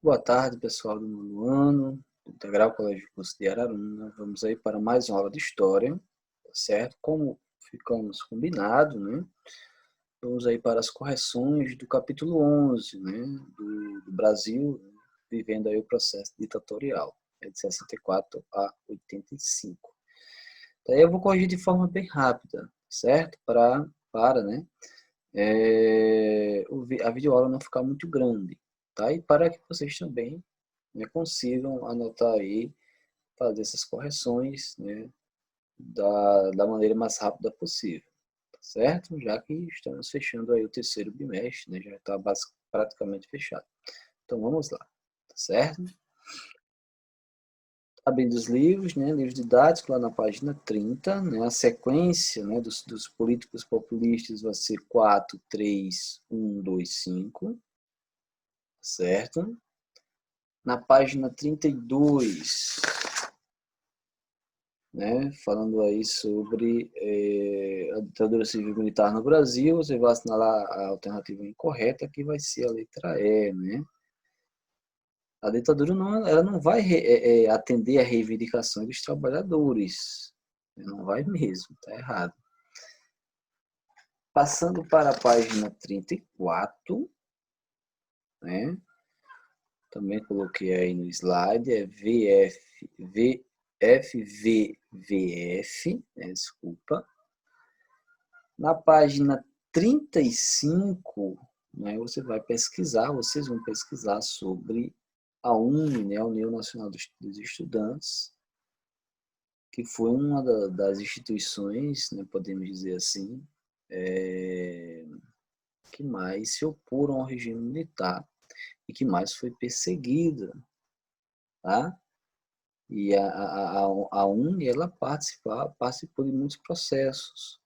Boa tarde, pessoal do nono ano, do Integral Colégio de Curso de Araruna. Vamos aí para mais uma aula de História, tá certo? Como ficamos combinado, né? Vamos aí para as correções do capítulo 11, né? Do Brasil, né? Vivendo aí o processo ditatorial, de 64 a 85. Daí eu vou corrigir de forma bem rápida, certo? Né? A videoaula não ficar muito grande, tá? E para que vocês também, né, consigam anotar aí, fazer essas correções, né, da maneira mais rápida possível, tá certo? Já que estamos fechando aí o terceiro bimestre, né, já está praticamente fechado. Então vamos lá, tá certo? Abrindo os livros, né, livros didáticos, lá na página 30, né, a sequência, né, dos políticos populistas vai ser 4, 3, 1, 2, 5, certo? Na página 32, né, falando aí sobre a ditadura civil-militar no Brasil, você vai assinalar a alternativa incorreta, que vai ser a letra E, né? A ditadura não, ela não vai atender a reivindicações dos trabalhadores, não vai mesmo, tá errado. Passando para a página 34, né? Também coloquei aí no slide, é FVVF, né, desculpa. Na página 35, né, vocês vão pesquisar sobre a UNE, né, a União Nacional dos Estudantes, que foi uma das instituições, né, podemos dizer assim, que mais se oporam ao regime militar e que mais foi perseguida, tá? E a UNE, ela participou de muitos processos,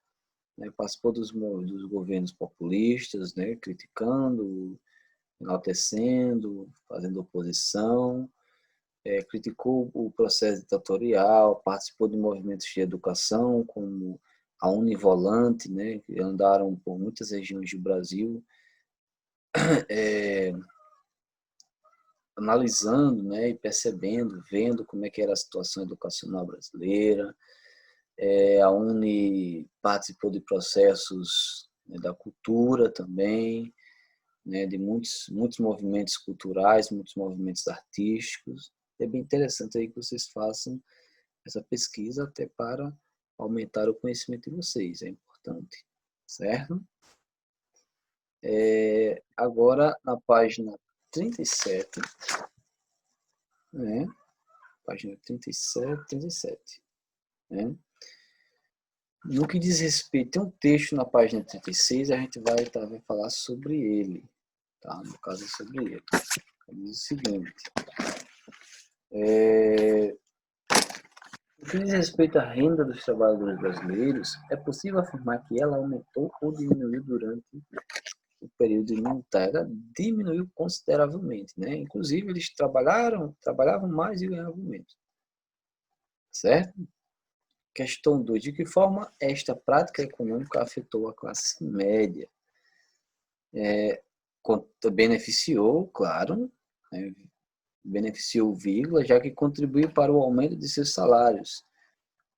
né? Participou dos governos populistas, né? Criticando, enaltecendo, fazendo oposição, criticou o processo ditatorial, participou de movimentos de educação, como a Univolante, né? Que andaram por muitas regiões do Brasil, analisando, né? E percebendo, vendo como é que era a situação educacional brasileira. A Uni participou de processos, né, da cultura também, né, de muitos movimentos culturais, muitos movimentos artísticos. É bem interessante aí que vocês façam essa pesquisa até para aumentar o conhecimento de vocês, é importante, certo? Agora, na página 37, né? Página 37, 37, né? No que diz respeito, tem um texto na página 36, a gente vai falar sobre ele, tá? No caso, é sobre ele. Ele diz o seguinte, no que diz respeito à renda dos trabalhadores brasileiros, é possível afirmar que ela aumentou ou diminuiu durante o período militar? Ela diminuiu consideravelmente, né? Inclusive, eles trabalhavam mais e ganhavam menos, certo? Questão 2. De que forma esta prática econômica afetou a classe média? Beneficiou, claro, né? Beneficiou, vírgula, já que contribuiu para o aumento de seus salários,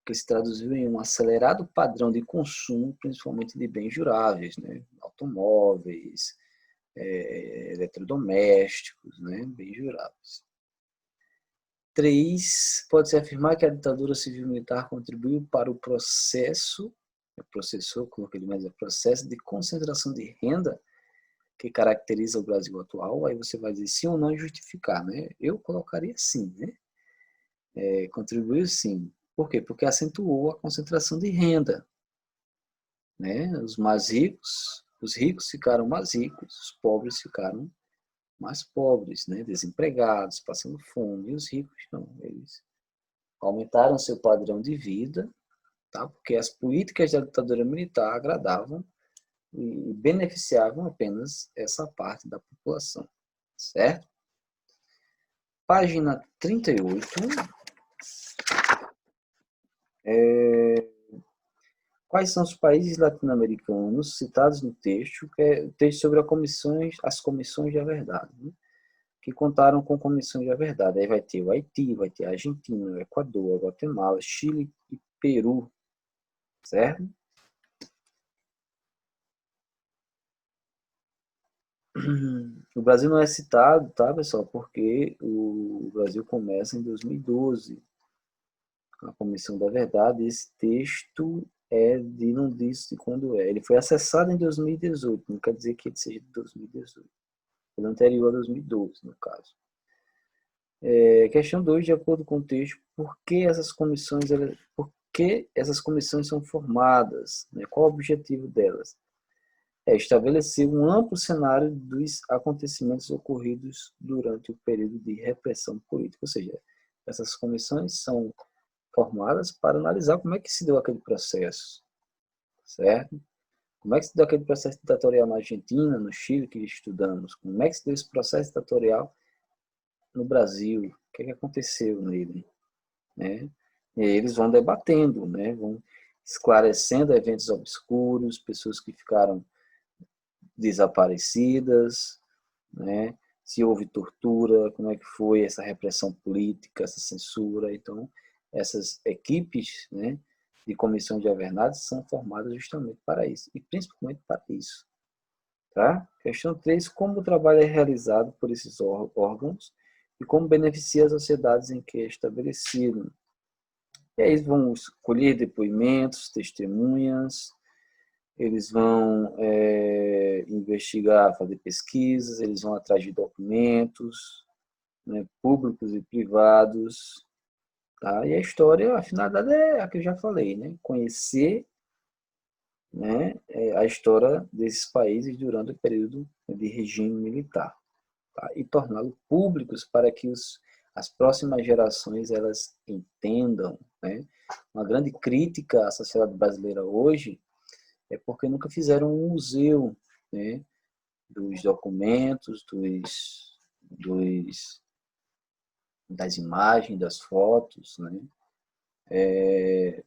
que se traduziu em um acelerado padrão de consumo, principalmente de bens duráveis, né? Automóveis, eletrodomésticos, né? Bens duráveis. 3. Pode-se afirmar que a ditadura civil-militar contribuiu para o processo processo de concentração de renda que caracteriza o Brasil atual. Aí você vai dizer sim ou não e justificar, né? Eu colocaria sim, né? Contribuiu sim. Por quê? Porque acentuou a concentração de renda, né? Os ricos ficaram mais ricos, os pobres ficaram mais pobres, né? Desempregados, passando fome. E os ricos não, eles aumentaram seu padrão de vida, tá? Porque as políticas da ditadura militar agradavam e beneficiavam apenas essa parte da população, certo? Página 38. Quais são os países latino-americanos citados no texto, que é o texto sobre as comissões da verdade, né? que contaram com comissões da verdade. Aí vai ter o Haiti, vai ter a Argentina, o Equador, a Guatemala, Chile e Peru, certo? O Brasil não é citado, tá, pessoal? Porque o Brasil começa em 2012, a Comissão da Verdade. Esse texto não diz de quando é. Ele foi acessado em 2018, não quer dizer que ele seja de 2018. Ele é anterior a 2012, no caso. Questão 2, de acordo com o texto, por que essas comissões são formadas? Né? Qual o objetivo delas? Estabelecer um amplo cenário dos acontecimentos ocorridos durante o período de repressão política. Ou seja, essas comissões são formadas para analisar como é que se deu aquele processo, certo? Como é que se deu aquele processo ditatorial na Argentina, no Chile, que estudamos? Como é que se deu esse processo ditatorial no Brasil? O que é que aconteceu nele? Né? E aí eles vão debatendo, né? Vão esclarecendo eventos obscuros, pessoas que ficaram desaparecidas, né? Se houve tortura, como é que foi essa repressão política, essa censura. Então, essas equipes, né, de comissão de verdade são formadas justamente para isso, e principalmente para isso. Tá? Questão 3, como o trabalho é realizado por esses órgãos e como beneficia as sociedades em que é estabelecido. E aí eles vão colher depoimentos, testemunhas, eles vão investigar, fazer pesquisas, eles vão atrás de documentos, né, públicos e privados. Tá? E a história, a finalidade é a que eu já falei, né? Conhecer, né, a história desses países durante o período de regime militar, tá? E torná-los públicos para que as próximas gerações elas entendam. Né? Uma grande crítica à sociedade brasileira hoje é porque nunca fizeram um museu, né, dos documentos, das imagens, das fotos, né,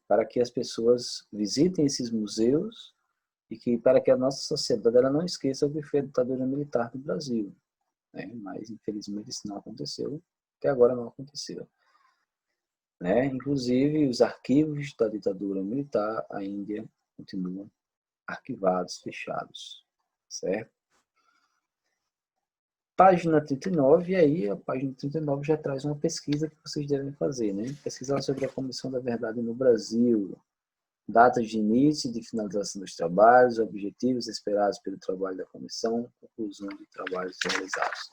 para que as pessoas visitem esses museus e para que a nossa sociedade ela não esqueça o que foi a ditadura militar do Brasil. Né, mas, infelizmente, isso não aconteceu, até agora não aconteceu. Né? Inclusive, os arquivos da ditadura militar ainda continuam arquivados, fechados, certo? Página 39, e aí a página 39 já traz uma pesquisa que vocês devem fazer, né? Pesquisar sobre a Comissão da Verdade no Brasil, datas de início e de finalização dos trabalhos, objetivos esperados pelo trabalho da comissão, conclusão de trabalhos realizados.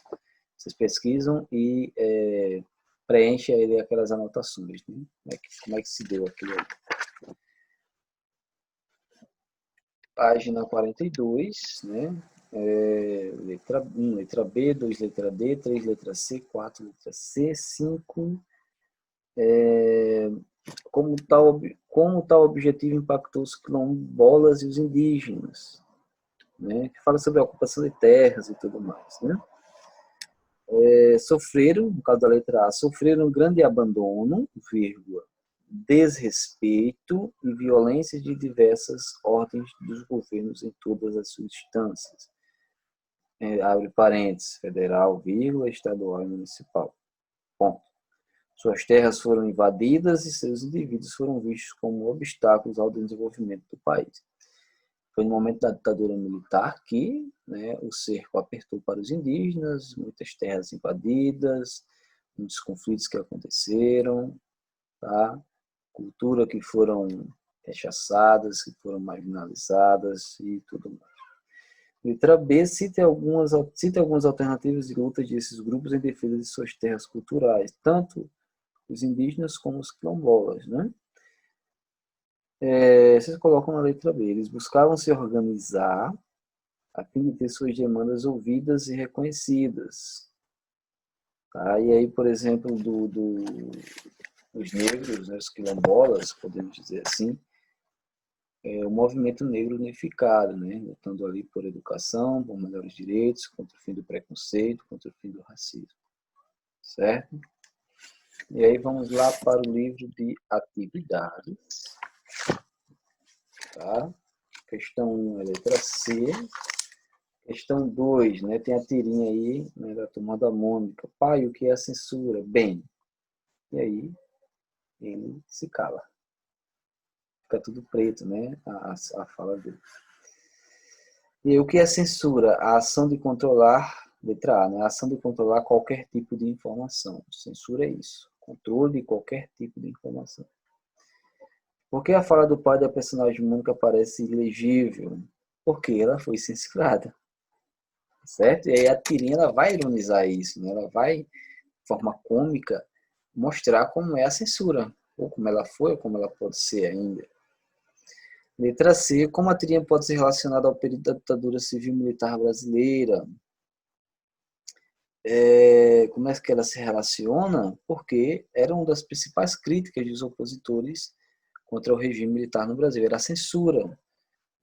Vocês pesquisam e preenchem aí aquelas anotações, né? Como é que se deu aquilo ali. Página 42, né? Letra 1, letra B, 2, letra D, 3, letra C, 4, letra C, 5. Como tal objetivo impactou os quilombolas e os indígenas, né? Que fala sobre a ocupação de terras e tudo mais, né? Sofreram, no caso da letra A, sofreram grande abandono, vírgula, desrespeito e violência de diversas ordens dos governos em todas as suas instâncias. Abre parênteses, federal, vírgula, estadual e municipal. Ponto. Suas terras foram invadidas e seus indivíduos foram vistos como obstáculos ao desenvolvimento do país. Foi no momento da ditadura militar que, né, o cerco apertou para os indígenas, muitas terras invadidas, muitos conflitos que aconteceram, tá? Cultura que foram rechaçadas, que foram marginalizadas e tudo mais. Letra B, cite algumas alternativas de luta desses grupos em defesa de suas terras culturais, tanto os indígenas como os quilombolas, né? Vocês colocam na letra B. Eles buscavam se organizar a fim de ter suas demandas ouvidas e reconhecidas. Tá? E aí, por exemplo, os negros, né, os quilombolas, podemos dizer assim, o movimento negro unificado, né, lutando ali por educação, por melhores direitos, contra o fim do preconceito, contra o fim do racismo. Certo? E aí vamos lá para o livro de atividades. Tá? Questão 1 é letra C. Questão 2, né? Tem a tirinha aí, né, da turma da Mônica. Pai, o que é a censura? Bem, e aí ele se cala. Fica tudo preto, né? A fala dele. E o que é censura? A ação de controlar, letra A, né? A ação de controlar qualquer tipo de informação. Censura é isso. Controle de qualquer tipo de informação. Por que a fala do pai da personagem Mônica parece ilegível? Porque ela foi censurada, certo? E aí a tirinha ela vai ironizar isso, né? Ela vai, de forma cômica, mostrar como é a censura, ou como ela foi, ou como ela pode ser ainda. Letra C, como a tirinha pode ser relacionada ao período da ditadura civil-militar brasileira? Como é que ela se relaciona? Porque era uma das principais críticas dos opositores contra o regime militar no Brasil, era a censura,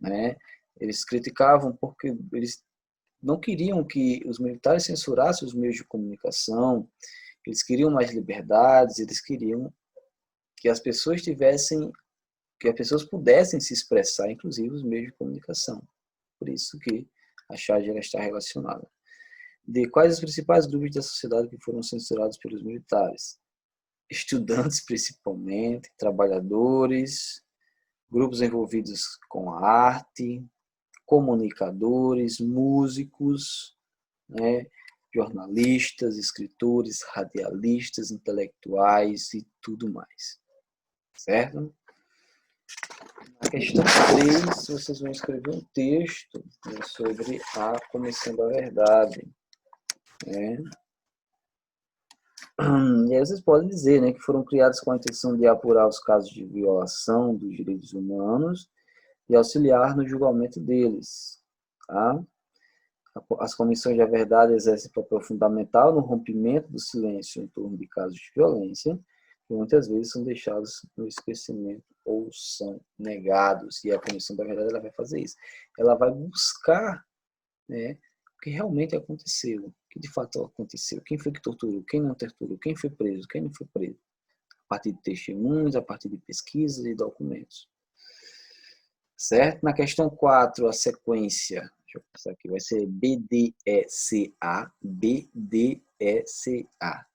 né? Eles criticavam porque eles não queriam que os militares censurassem os meios de comunicação, eles queriam mais liberdades, eles queriam que as pessoas tivessem, que as pessoas pudessem se expressar, inclusive os meios de comunicação. Por isso que a charge ela está relacionada. De quais os principais grupos da sociedade que foram censurados pelos militares? Estudantes, principalmente, trabalhadores, grupos envolvidos com a arte, comunicadores, músicos, né, jornalistas, escritores, radialistas, intelectuais e tudo mais. Certo? Na questão 3, vocês vão escrever um texto, né, sobre a Comissão da Verdade. Né? E aí vocês podem dizer, né, que foram criados com a intenção de apurar os casos de violação dos direitos humanos e auxiliar no julgamento deles. Tá? As comissões da verdade exercem papel fundamental no rompimento do silêncio em torno de casos de violência, que muitas vezes são deixados no esquecimento ou são negados. E a comissão da verdade ela vai fazer isso. Ela vai buscar, né, o que realmente aconteceu, o que de fato aconteceu, quem foi que torturou, quem não torturou, quem foi preso, quem não foi preso. A partir de testemunhos, a partir de pesquisas e documentos. Certo? Na questão 4, a sequência. Deixa eu passar aqui. Vai ser BDECA. BDECA.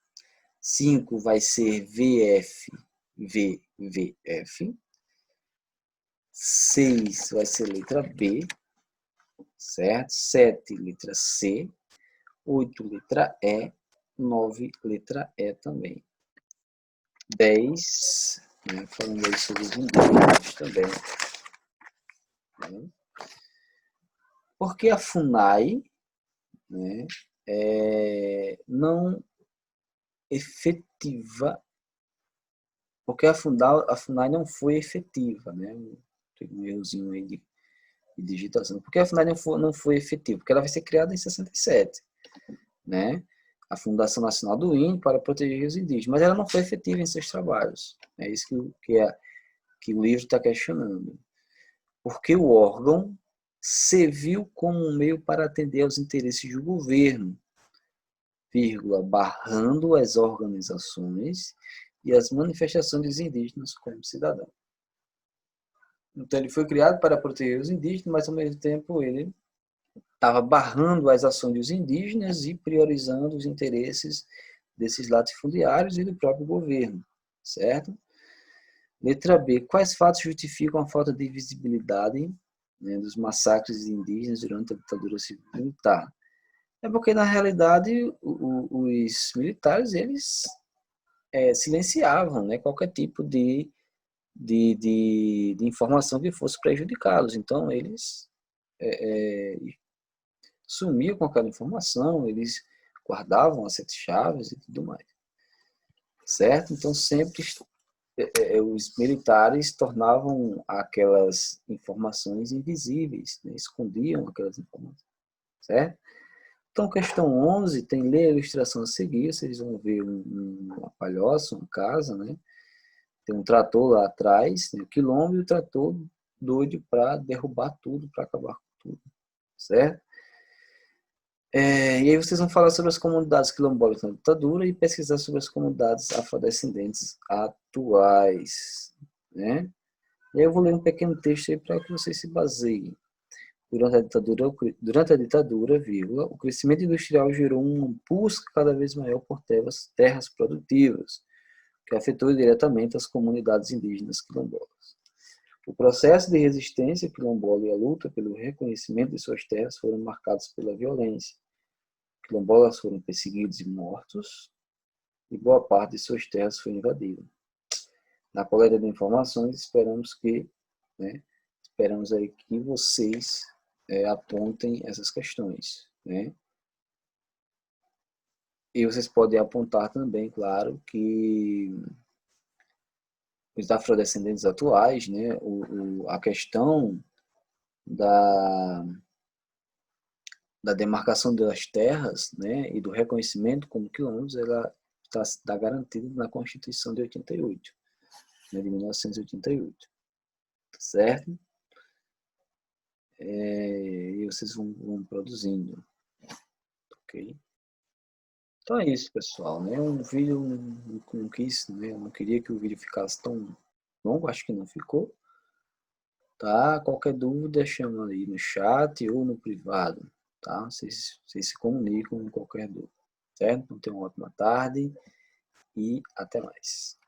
5 vai ser VF. VVF. 6 vai ser letra B. Certo? 7, letra C. 8, letra E. 9, letra E também. 10, né, falando aí sobre os indígenas também. Né? Porque a FUNAI, né, não efetiva, porque a FUNAI não foi efetiva, né? Tem um errozinho aí de digitação. Porque a FUNAI não foi efetiva? Porque ela vai ser criada em 67, né? A Fundação Nacional do Índio para proteger os indígenas, mas ela não foi efetiva em seus trabalhos. É isso que o livro está questionando. Porque o órgão serviu como um meio para atender aos interesses do governo, barrando as organizações e as manifestações dos indígenas como cidadãos. Então ele foi criado para proteger os indígenas, mas ao mesmo tempo ele estava barrando as ações dos indígenas e priorizando os interesses desses latifundiários e do próprio governo, certo? Letra B. Quais fatos justificam a falta de visibilidade, né, dos massacres indígenas durante a ditadura civil-militar? É porque, na realidade, os militares, eles silenciavam, né, qualquer tipo de informação que fosse prejudicá-los. Então, eles sumiam com aquela informação, eles guardavam as 7 chaves e tudo mais. Certo? Então, sempre os militares tornavam aquelas informações invisíveis, né? Escondiam aquelas informações. Certo? Então, questão 11, tem ler a ilustração a seguir, vocês vão ver uma palhoça, uma casa, né? Tem um trator lá atrás, né? O quilombo e o trator doido para derrubar tudo, para acabar com tudo, certo? E aí vocês vão falar sobre as comunidades quilombolas na ditadura e pesquisar sobre as comunidades afrodescendentes atuais, né? E aí eu vou ler um pequeno texto aí para que vocês se baseiem. Durante a ditadura, vírgula, o crescimento industrial gerou uma busca cada vez maior por terras produtivas, que afetou diretamente as comunidades indígenas quilombolas. O processo de resistência quilombola e a luta pelo reconhecimento de suas terras foram marcados pela violência. Quilombolas foram perseguidos e mortos, e boa parte de suas terras foi invadida. Na coleta de informações, esperamos aí que vocês apontem essas questões, né? E vocês podem apontar também, claro, que os afrodescendentes atuais, né, a questão da demarcação das terras, né, e do reconhecimento como quilombos, ela está garantida na Constituição de 88, né, de 1988, certo? E vocês vão produzindo, ok? Então é isso, pessoal, né? Um vídeo não quis, né? Eu não queria que o vídeo ficasse tão longo, acho que não ficou, tá? Qualquer dúvida, chama aí no chat ou no privado, tá? Vocês se comunicam com qualquer dúvida, certo? Então tenham uma ótima tarde e até mais.